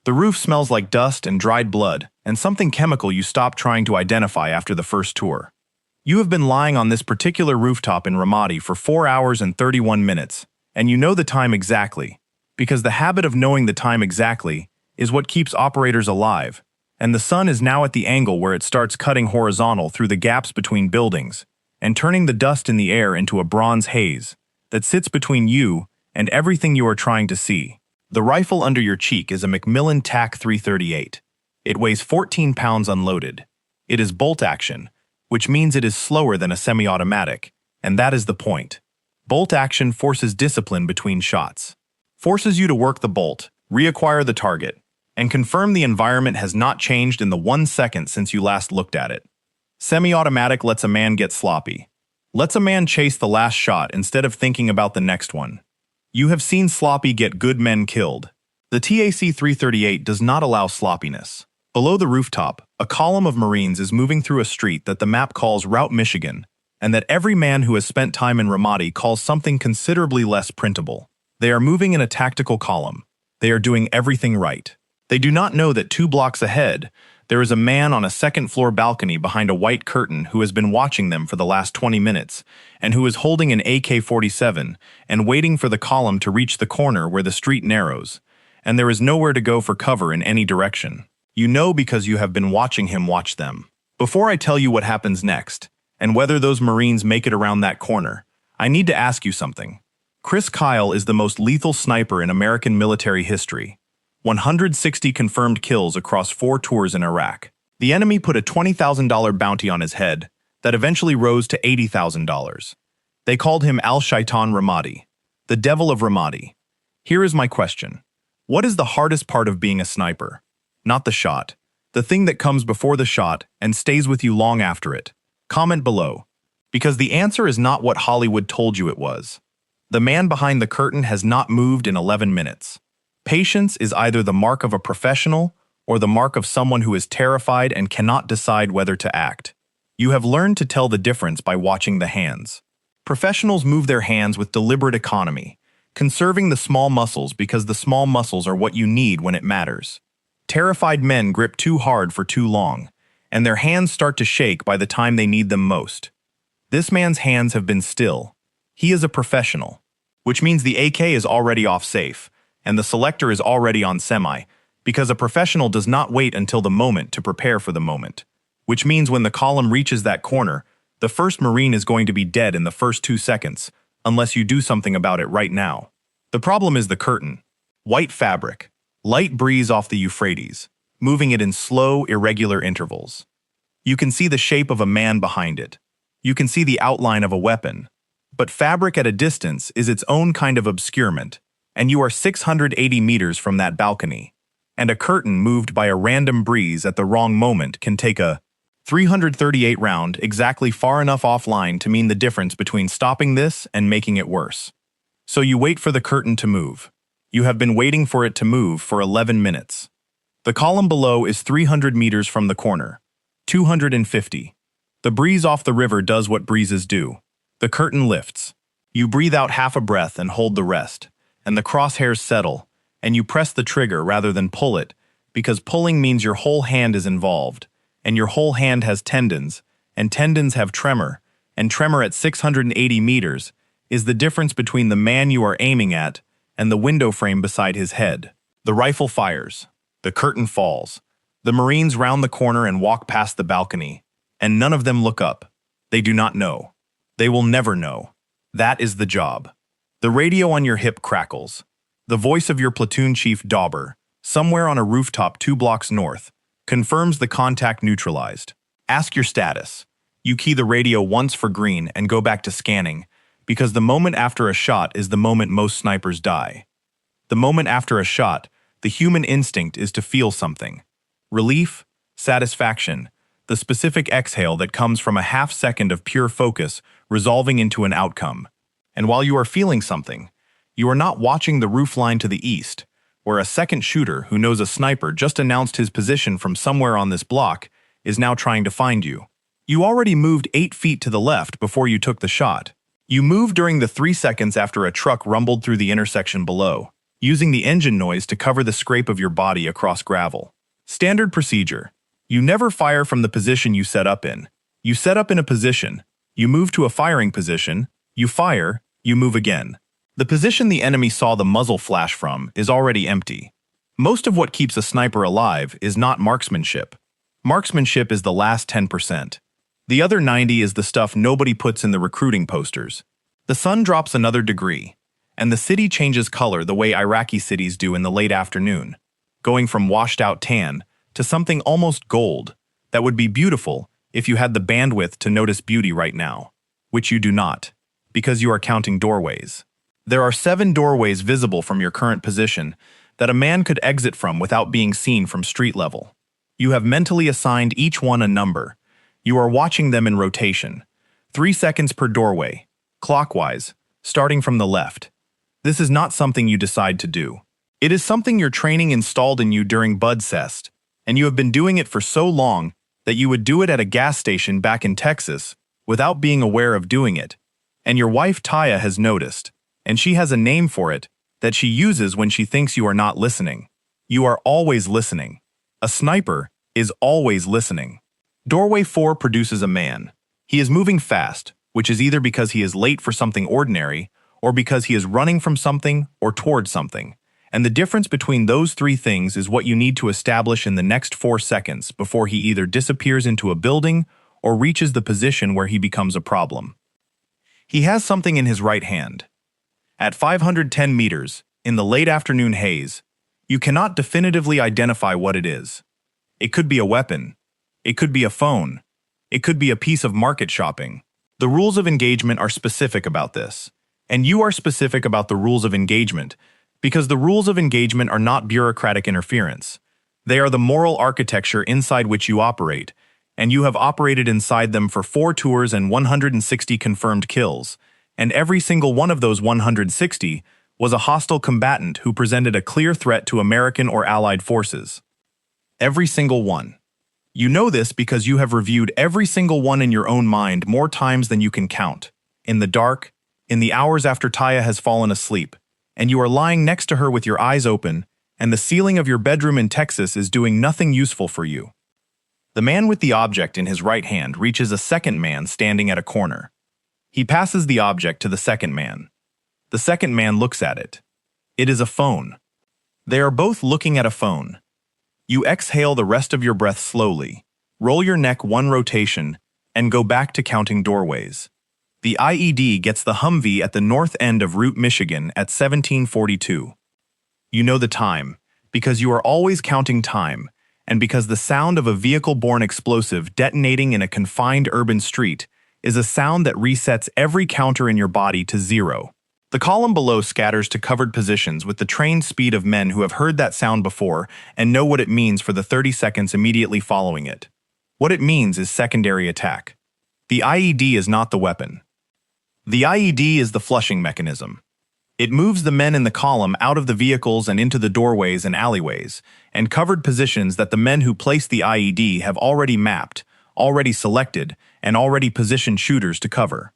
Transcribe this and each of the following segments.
The roof smells like dust and dried blood, and something chemical you stopped trying to identify after the first tour. You have been lying on this particular rooftop in Ramadi for 4 hours and 31 minutes, and you know the time exactly, because the habit of knowing the time exactly is what keeps operators alive, and the sun is now at the angle where it starts cutting horizontal through the gaps between buildings and turning the dust in the air into a bronze haze that sits between you and everything you are trying to see. The rifle under your cheek is a Macmillan TAC 338. It weighs 14 pounds unloaded. It is bolt action, which means it is slower than a semi-automatic, and that is the point. Bolt action forces discipline between shots, forces you to work the bolt, reacquire the target, and confirm the environment has not changed in the 1 second since you last looked at it. Semi-automatic lets a man get sloppy. Lets a man chase the last shot instead of thinking about the next one. You have seen sloppy get good men killed. The TAC 338 does not allow sloppiness. Below the rooftop, a column of Marines is moving through a street that the map calls Route Michigan, and that every man who has spent time in Ramadi calls something considerably less printable. They are moving in a tactical column. They are doing everything right. They do not know that 2 blocks ahead, there is a man on a second-floor balcony behind a white curtain who has been watching them for the last 20 minutes, and who is holding an AK-47 and waiting for the column to reach the corner where the street narrows, and there is nowhere to go for cover in any direction. You know because you have been watching him watch them. Before I tell you what happens next, and whether those Marines make it around that corner, I need to ask you something. Chris Kyle is the most lethal sniper in American military history. 160 confirmed kills across 4 tours in Iraq. The enemy put a $20,000 bounty on his head that eventually rose to $80,000. They called him Al-Shaitan Ramadi, the Devil of Ramadi. Here is my question. What is the hardest part of being a sniper? Not the shot. The thing that comes before the shot and stays with you long after it. Comment below. Because the answer is not what Hollywood told you it was. The man behind the curtain has not moved in 11 minutes. Patience is either the mark of a professional or the mark of someone who is terrified and cannot decide whether to act. You have learned to tell the difference by watching the hands. Professionals move their hands with deliberate economy, conserving the small muscles because the small muscles are what you need when it matters. Terrified men grip too hard for too long, and their hands start to shake by the time they need them most. This man's hands have been still. He is a professional, which means the AK is already off safe, and the selector is already on semi, because a professional does not wait until the moment to prepare for the moment. Which means when the column reaches that corner, the first Marine is going to be dead in the first 2 seconds, unless you do something about it right now. The problem is the curtain. White fabric, light breeze off the Euphrates, moving it in slow, irregular intervals. You can see the shape of a man behind it. You can see the outline of a weapon. But fabric at a distance is its own kind of obscurement, and you are 680 meters from that balcony, and a curtain moved by a random breeze at the wrong moment can take a 338 round exactly far enough offline to mean the difference between stopping this and making it worse. So you wait for the curtain to move. You have been waiting for it to move for 11 minutes. The column below is 300 meters from the corner, 250. The breeze off the river does what breezes do. The curtain lifts. You breathe out half a breath and hold the rest, and the crosshairs settle, and you press the trigger rather than pull it, because pulling means your whole hand is involved, and your whole hand has tendons, and tendons have tremor, and tremor at 680 meters is the difference between the man you are aiming at and the window frame beside his head. The rifle fires. The curtain falls. The Marines round the corner and walk past the balcony, and none of them look up. They do not know. They will never know. That is the job. The radio on your hip crackles. The voice of your platoon chief Dauber, somewhere on a rooftop 2 blocks north, confirms the contact neutralized. Ask your status. You key the radio once for green and go back to scanning, because the moment after a shot is the moment most snipers die. The moment after a shot, the human instinct is to feel something. Relief, satisfaction, the specific exhale that comes from a half second of pure focus resolving into an outcome. And while you are feeling something, you are not watching the roofline to the east, where a second shooter who knows a sniper just announced his position from somewhere on this block is now trying to find you. You already moved 8 feet to the left before you took the shot. You moved during the 3 seconds after a truck rumbled through the intersection below. using the engine noise to cover the scrape of your body across gravel. Standard procedure. You never fire from the position you set up in. You set up in a position, you move to a firing position, you fire, you move again. The position the enemy saw the muzzle flash from is already empty. Most of what keeps a sniper alive is not marksmanship. Marksmanship is the last 10%. The other 90% is the stuff nobody puts in the recruiting posters. The sun drops another degree, and the city changes color the way Iraqi cities do in the late afternoon, going from washed-out tan to something almost gold that would be beautiful if you had the bandwidth to notice beauty right now, which you do not, because you are counting doorways. There are 7 doorways visible from your current position that a man could exit from without being seen from street level. You have mentally assigned each one a number. You are watching them in rotation. 3 seconds per doorway, clockwise, starting from the left. This is not something you decide to do. It is something your training installed in you during Budcest, and you have been doing it for so long that you would do it at a gas station back in Texas without being aware of doing it. And your wife Taya has noticed, and she has a name for it that she uses when she thinks you are not listening. You are always listening. A sniper is always listening. Doorway 4 produces a man. He is moving fast, which is either because he is late for something ordinary or because he is running from something or towards something. And the difference between those 3 things is what you need to establish in the next 4 seconds before he either disappears into a building or reaches the position where he becomes a problem. He has something in his right hand. At 510 meters, in the late afternoon haze, you cannot definitively identify what it is. It could be a weapon. It could be a phone. It could be a piece of market shopping. The rules of engagement are specific about this, and you are specific about the rules of engagement, because the rules of engagement are not bureaucratic interference. They are the moral architecture inside which you operate, and you have operated inside them for 4 tours and 160 confirmed kills, and every single one of those 160 was a hostile combatant who presented a clear threat to American or Allied forces. Every single one. You know this because you have reviewed every single one in your own mind more times than you can count, in the dark, in the hours after Taya has fallen asleep, and you are lying next to her with your eyes open, and the ceiling of your bedroom in Texas is doing nothing useful for you. The man with the object in his right hand reaches a second man standing at a corner. He passes the object to the second man. The second man looks at it. It is a phone. They are both looking at a phone. You exhale the rest of your breath slowly, roll your neck 1 rotation, and go back to counting doorways. The IED gets the Humvee at the north end of Route Michigan at 17:42. You know the time, because you are always counting time, and because the sound of a vehicle-borne explosive detonating in a confined urban street is a sound that resets every counter in your body to 0. The column below scatters to covered positions with the trained speed of men who have heard that sound before and know what it means for the 30 seconds immediately following it. What it means is secondary attack. The IED is not the weapon. The IED is the flushing mechanism. It moves the men in the column out of the vehicles and into the doorways and alleyways, and covered positions that the men who place the IED have already mapped, already selected, and already positioned shooters to cover.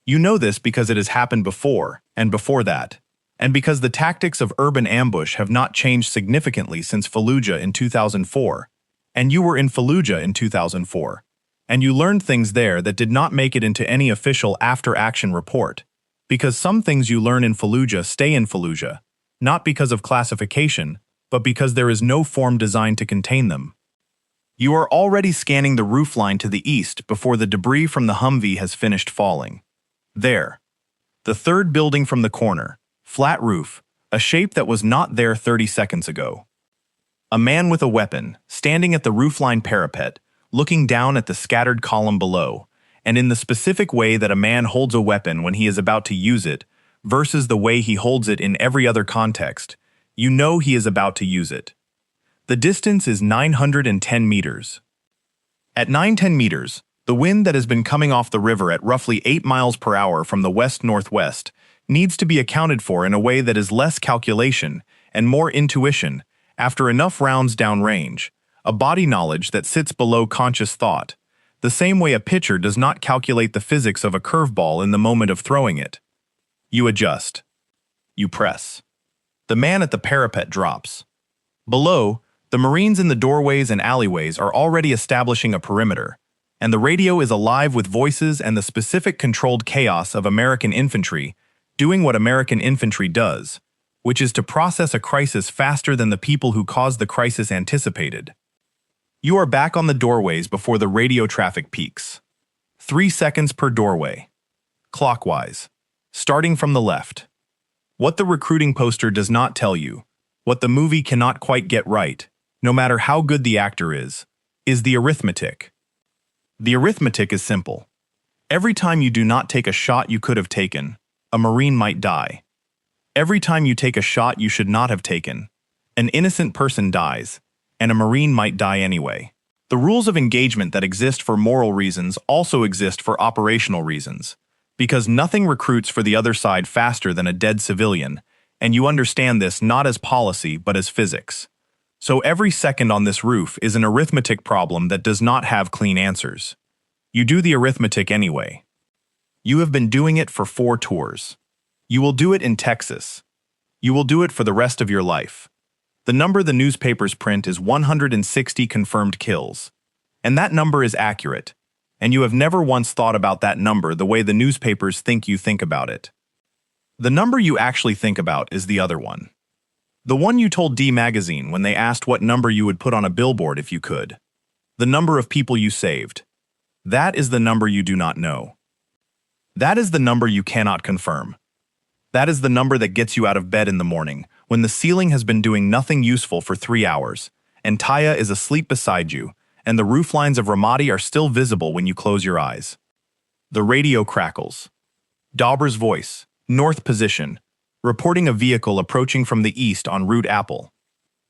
You know this because it has happened before, and before that, and because the tactics of urban ambush have not changed significantly since Fallujah in 2004, and you were in Fallujah in 2004. And you learned things there that did not make it into any official after-action report, because some things you learn in Fallujah stay in Fallujah, not because of classification, but because there is no form designed to contain them. You are already scanning the roofline to the east before the debris from the Humvee has finished falling. There. The third building from the corner, flat roof, a shape that was not there 30 seconds ago. A man with a weapon, standing at the roofline parapet, looking down at the scattered column below, and in the specific way that a man holds a weapon when he is about to use it, versus the way he holds it in every other context, you know he is about to use it. The distance is 910 meters. At 910 meters, the wind that has been coming off the river at roughly 8 miles per hour from the west-northwest needs to be accounted for in a way that is less calculation and more intuition after enough rounds downrange, a body knowledge that sits below conscious thought, the same way a pitcher does not calculate the physics of a curveball in the moment of throwing it. You adjust. You press. The man at the parapet drops. Below, the Marines in the doorways and alleyways are already establishing a perimeter, and the radio is alive with voices and the specific controlled chaos of American infantry doing what American infantry does, which is to process a crisis faster than the people who caused the crisis anticipated. You are back on the doorways before the radio traffic peaks. 3 seconds per doorway. Clockwise. Starting from the left. What the recruiting poster does not tell you, what the movie cannot quite get right, no matter how good the actor is the arithmetic. The arithmetic is simple. Every time you do not take a shot you could have taken, a Marine might die. Every time you take a shot you should not have taken, an innocent person dies, and a Marine might die anyway. The rules of engagement that exist for moral reasons also exist for operational reasons, because nothing recruits for the other side faster than a dead civilian, and you understand this not as policy but as physics. So every second on this roof is an arithmetic problem that does not have clean answers. You do the arithmetic anyway. You have been doing it for 4 tours. You will do it in Texas. You will do it for the rest of your life. The number the newspapers print is 160 confirmed kills. And that number is accurate. And you have never once thought about that number the way the newspapers think you think about it. The number you actually think about is the other one. The one you told D Magazine when they asked what number you would put on a billboard if you could. The number of people you saved. That is the number you do not know. That is the number you cannot confirm. That is the number that gets you out of bed in the morning, when the ceiling has been doing nothing useful for 3 hours, and Taya is asleep beside you, and the rooflines of Ramadi are still visible when you close your eyes. The radio crackles. Dauber's voice, north position, reporting a vehicle approaching from the east on Route Apple.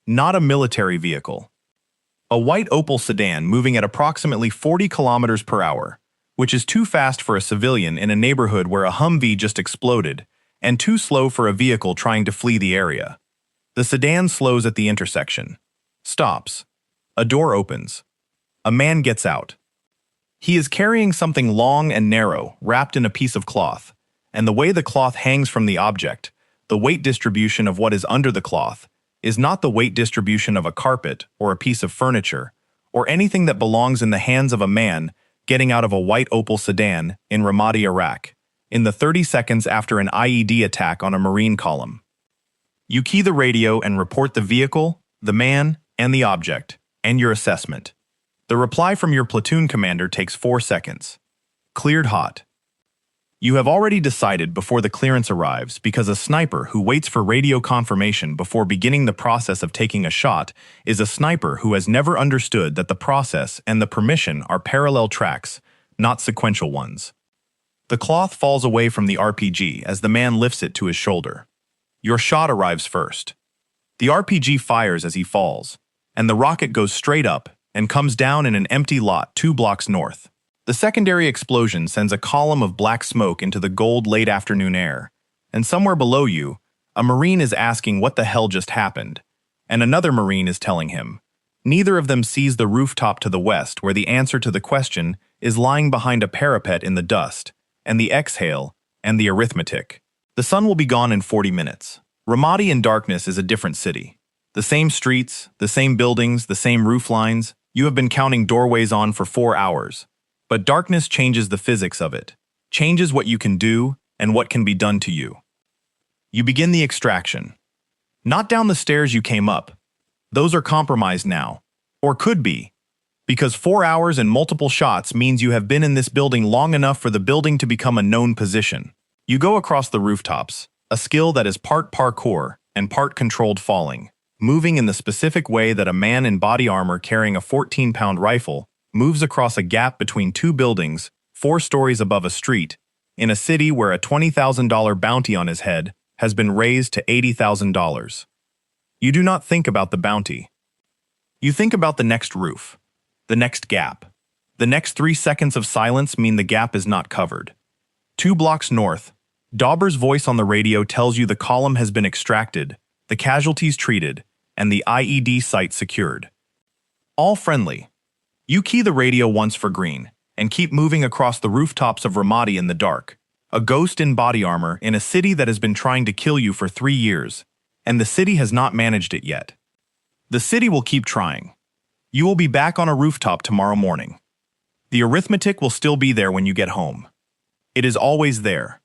Not a military vehicle. A white Opel sedan moving at approximately 40 kilometers per hour, which is too fast for a civilian in a neighborhood where a Humvee just exploded, and too slow for a vehicle trying to flee the area. The sedan slows at the intersection. Stops. A door opens. A man gets out. He is carrying something long and narrow, wrapped in a piece of cloth, and the way the cloth hangs from the object, the weight distribution of what is under the cloth, is not the weight distribution of a carpet or a piece of furniture, or anything that belongs in the hands of a man getting out of a white Opel sedan in Ramadi, Iraq, in the 30 seconds after an IED attack on a Marine column. You key the radio and report the vehicle, the man, and the object, and your assessment. The reply from your platoon commander takes 4 seconds. Cleared hot. You have already decided before the clearance arrives because a sniper who waits for radio confirmation before beginning the process of taking a shot is a sniper who has never understood that the process and the permission are parallel tracks, not sequential ones. The cloth falls away from the RPG as the man lifts it to his shoulder. Your shot arrives first. The RPG fires as he falls, and the rocket goes straight up and comes down in an empty lot 2 blocks north. The secondary explosion sends a column of black smoke into the gold late afternoon air, and somewhere below you, a Marine is asking what the hell just happened, and another Marine is telling him. Neither of them sees the rooftop to the west where the answer to the question is lying behind a parapet in the dust, and the exhale, and the arithmetic. The sun will be gone in 40 minutes. Ramadi in darkness is a different city. The same streets, the same buildings, the same roof lines. You have been counting doorways on for 4 hours. But darkness changes the physics of it, changes what you can do and what can be done to you. You begin the extraction. Not down the stairs you came up. Those are compromised now, or could be, because 4 hours and multiple shots means you have been in this building long enough for the building to become a known position. You go across the rooftops, a skill that is part parkour and part controlled falling, moving in the specific way that a man in body armor carrying a 14-pound rifle moves across a gap between 2 buildings, 4 stories above a street, in a city where a $20,000 bounty on his head has been raised to $80,000. You do not think about the bounty. You think about the next roof, the next gap. The next 3 seconds of silence mean the gap is not covered. 2 blocks north, Dauber's voice on the radio tells you the column has been extracted, the casualties treated, and the IED site secured. All friendly. You key the radio once for green, and keep moving across the rooftops of Ramadi in the dark, a ghost in body armor in a city that has been trying to kill you for 3 years, and the city has not managed it yet. The city will keep trying. You will be back on a rooftop tomorrow morning. The arithmetic will still be there when you get home. It is always there.